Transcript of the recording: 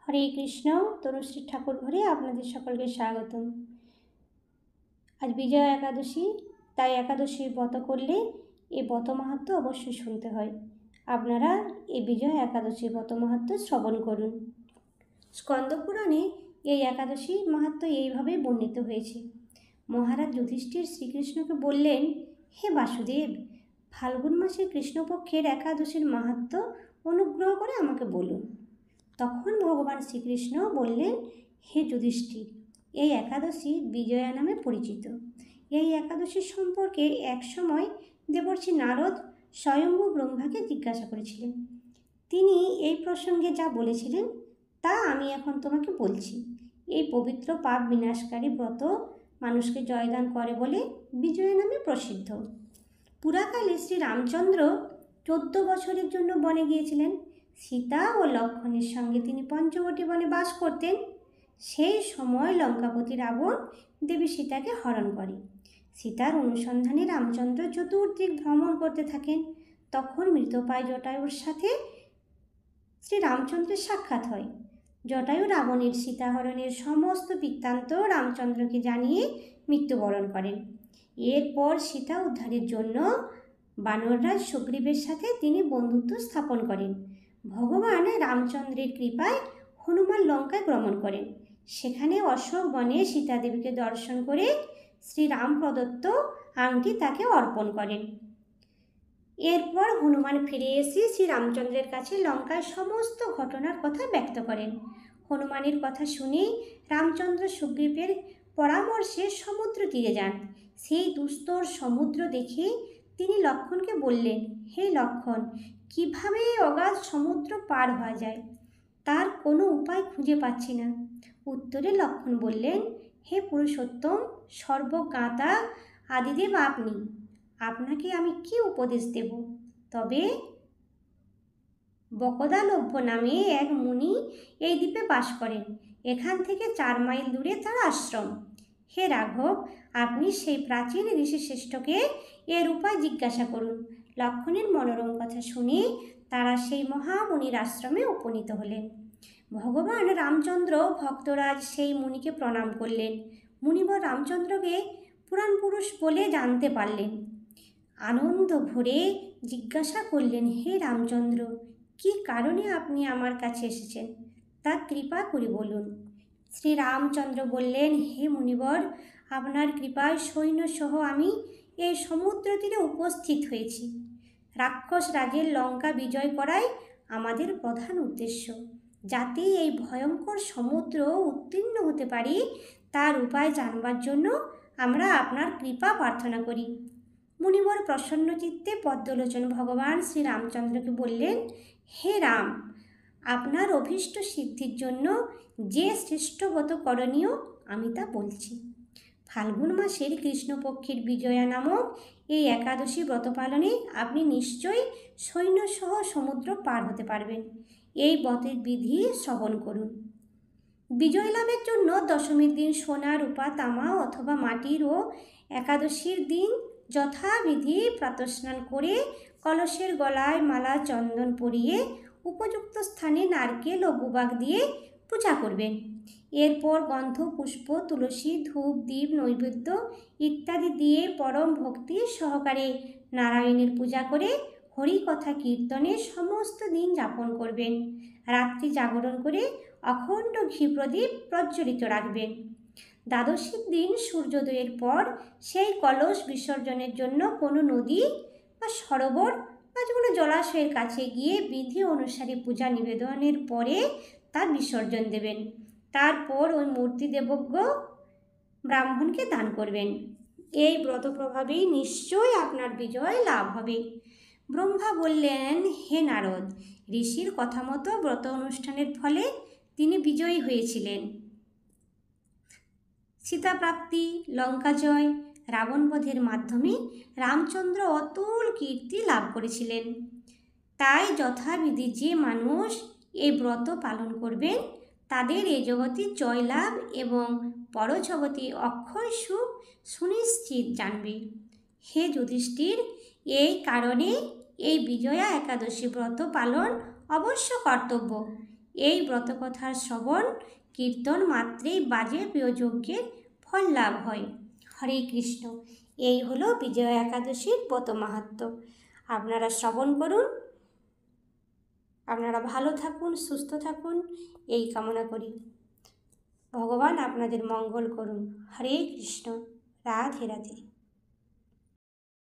হরে কৃষ্ণ। তনুশ্রী ঠাকুর ঘরে আপনাদের সকলকে স্বাগতম। আজ বিজয়া একাদশী, তাই একাদশীর ব্রত করলে এই ব্রত মাহাত্ম্য অবশ্যই শুনতে হয়। আপনারা এই বিজয়া একাদশীর ব্রত মাহাত্ম্য শ্রবণ করুন। স্কন্দপুরাণে এই একাদশীর মাহাত্ম্য এইভাবে বর্ণিত হয়েছে। মহারাজ যুধিষ্ঠির শ্রীকৃষ্ণকে বললেন, হে বাসুদেব, ফাল্গুন মাসের কৃষ্ণপক্ষের একাদশীর মাহাত্ম্য অনুগ্রহ করে আমাকে বলুন। তখন ভগবান শ্রীকৃষ্ণ বললেন, হে যুধিষ্ঠির, এই একাদশী বিজয়া নামে পরিচিত। এই একাদশী সম্পর্কে একসময় দেবর্ষি নারদ স্বয়ম্ভু ব্রহ্মাকে জিজ্ঞাসা করেছিলেন। তিনি এই প্রসঙ্গে যা বলেছিলেন তা আমি এখন তোমাকে বলছি। এই পবিত্র পাপ বিনাশকারী ব্রত মানুষকে জয়দান করে বলে বিজয়া নামে প্রসিদ্ধ। পুরাকালে শ্রী রামচন্দ্র 14 বছরের জন্য বনে গিয়েছিলেন। সীতা ও লক্ষ্মণের সঙ্গে তিনি পঞ্চবটী বনে বাস করতেন। সেই সময় লঙ্কাপতি রাবণ দেবী সীতাকে হরণ করে। সীতার অনুসন্ধানে রামচন্দ্র চতুর্দিক ভ্রমণ করতে থাকেন। তখন মৃতপ্রায় জটায়ুর সাথে শ্রী রামচন্দ্রের সাক্ষাৎ হয়। জটায়ু রাবণের সীতাহরণের সমস্ত বৃত্তান্ত রামচন্দ্রকে জানিয়ে মৃত্যুবরণ করেন। এরপর সীতা উদ্ধারের জন্য বানররাজ সুগ্রীবের সাথে তিনি বন্ধুত্ব স্থাপন করেন। ভগবান রামচন্দ্রের কৃপায় হনুমান লঙ্কায় গমন করেন। সেখানে অশোক বনে সীতাদেবীকে দর্শন করে শ্রীরাম প্রদত্ত আংটি তাকে অর্পণ করেন। এরপর হনুমান ফিরে এসে শ্রী রামচন্দ্রের কাছে লঙ্কায় সমস্ত ঘটনার কথা ব্যক্ত করেন। হনুমানের কথা শুনে রামচন্দ্র সুগ্রীবের পরামর্শে সমুদ্র তীরে যান। সেই দুস্তর সমুদ্র দেখে তিনি লক্ষ্মণকে বললেন, হে লক্ষ্মণ, কিভাবে অগাধ সমুদ্র পার হওয়া যায় তার কোনো উপায় খুঁজে পাচ্ছি না। উত্তরে লক্ষ্মণ বললেন, হে পুরুষোত্তম, সর্বজ্ঞাতা আদিদেব আপনি, আপনাকে আমি কি উপদেশ দেব? তবে বকদালভ্য নামে এক মুনি এই দ্বীপে বাস করেন। এখান থেকে 4 মাইল দূরে তার আশ্রম। হে রাঘব, আপনি সেই প্রাচীন ঋষিশ্রেষ্ঠকে এর উপায় জিজ্ঞাসা করুন। লক্ষ্মণের মনোরম কথা শুনে তারা সেই মহামুনির আশ্রমে উপনীত হলেন। ভগবান রামচন্দ্র ভক্তরাজ সেই মুনিকে প্রণাম করলেন। মুনিবর রামচন্দ্রকে পুরাণ পুরুষ বলে জানতে পারলেন। আনন্দ ভরে জিজ্ঞাসা করলেন, হে রামচন্দ্র, কি কারণে আপনি আমার কাছে এসেছেন তা কৃপা করে বলুন। শ্রী রামচন্দ্র বললেন, হে মুনিবর, আপনার কৃপায় সৈন্যসহ আমি এই সমুদ্র তীরে উপস্থিত হয়েছি। রাক্ষস রাজের লঙ্কা বিজয় করাই আমাদের প্রধান উদ্দেশ্য। যাতে এই ভয়ঙ্কর সমুদ্র উত্তীর্ণ হতে পারি তার উপায় জানবার জন্য আমরা আপনার কৃপা প্রার্থনা করি। মুনিবর প্রসন্ন চিত্তে পদ্মলোচন ভগবান শ্রী রামচন্দ্রকে বললেন, হে রাম, আপনার অভীষ্ট সিদ্ধির জন্য যে শ্রেষ্ঠব্রত করণীয় আমি তা বলছি। ফাল্গুন মাসের কৃষ্ণপক্ষের বিজয়া নামক এই একাদশী ব্রত পালনে আপনি নিশ্চয়ই সৈন্যসহ সমুদ্র পার হতে পারবেন। এই ব্রতের বিধি শ্রবণ করুন। বিজয় লাভের জন্য দশমীর দিন সোনা, রূপা, তামা অথবা মাটির ও একাদশীর দিন যথাবিধি প্রাতঃস্নান করে কলসের গলায় মালা চন্দন পরিয়ে উপযুক্ত স্থানে নারকেল ও গুবাক দিয়ে পূজা করবেন। এরপর গন্ধ, পুষ্প, তুলসী, ধূপ, দীপ, নৈবেদ্য ইত্যাদি দিয়ে পরম ভক্তি সহকারে নারায়ণের পূজা করে হরিকথা কীর্তনে সমস্ত দিন যাপন করবেন। রাত্রি জাগরণ করে অখণ্ড ঘি প্রদীপ প্রজ্বলিত রাখবেন। দ্বাদশীর দিন সূর্যোদয়ের পর সেই কলস বিসর্জনের জন্য কোনো নদী বা সরোবর বা কোনো জলাশয়ের কাছে গিয়ে বিধি অনুসারে পূজা নিবেদনের পরে তা বিসর্জন দেবেন। তারপর ওই মূর্তি দেবজ্ঞ ব্রাহ্মণকে দান করবেন। এই ব্রত প্রভাবেই নিশ্চয়ই আপনার বিজয় লাভ হবে। ব্রহ্মা বললেন, হে নারদ, ঋষির কথা মতো ব্রত অনুষ্ঠানের ফলে তিনি বিজয়ী হয়েছিলেন। সীতাপ্রাপ্তি, লঙ্কা জয়, রাবণবধের মাধ্যমে রামচন্দ্র অতুল কীর্তি লাভ করেছিলেন। তাই যথাবিধি যে মানুষ এই ব্রত পালন করবেন তাদের এই জগতে জয়লাভ এবং পরজগতে অক্ষয় সুখ সুনিশ্চিত জানবে। হে যুধিষ্ঠির, এই কারণে এই বিজয়া একাদশী ব্রত পালন অবশ্য কর্তব্য। এই ব্রতকথার শ্রবণ কীর্তন মাত্রেই বাজপেয় যজ্ঞের ফল লাভ হয়। হরে কৃষ্ণ। এই হলো বিজয়া একাদশীর ব্রত মাহাত্ম্য। আপনারা শ্রবণ করুন। আপনারা ভালো থাকুন, সুস্থ থাকুন, এই কামনা করি। ভগবান আপনাদের মঙ্গল করুন। হরে কৃষ্ণ। রাধে রাধে।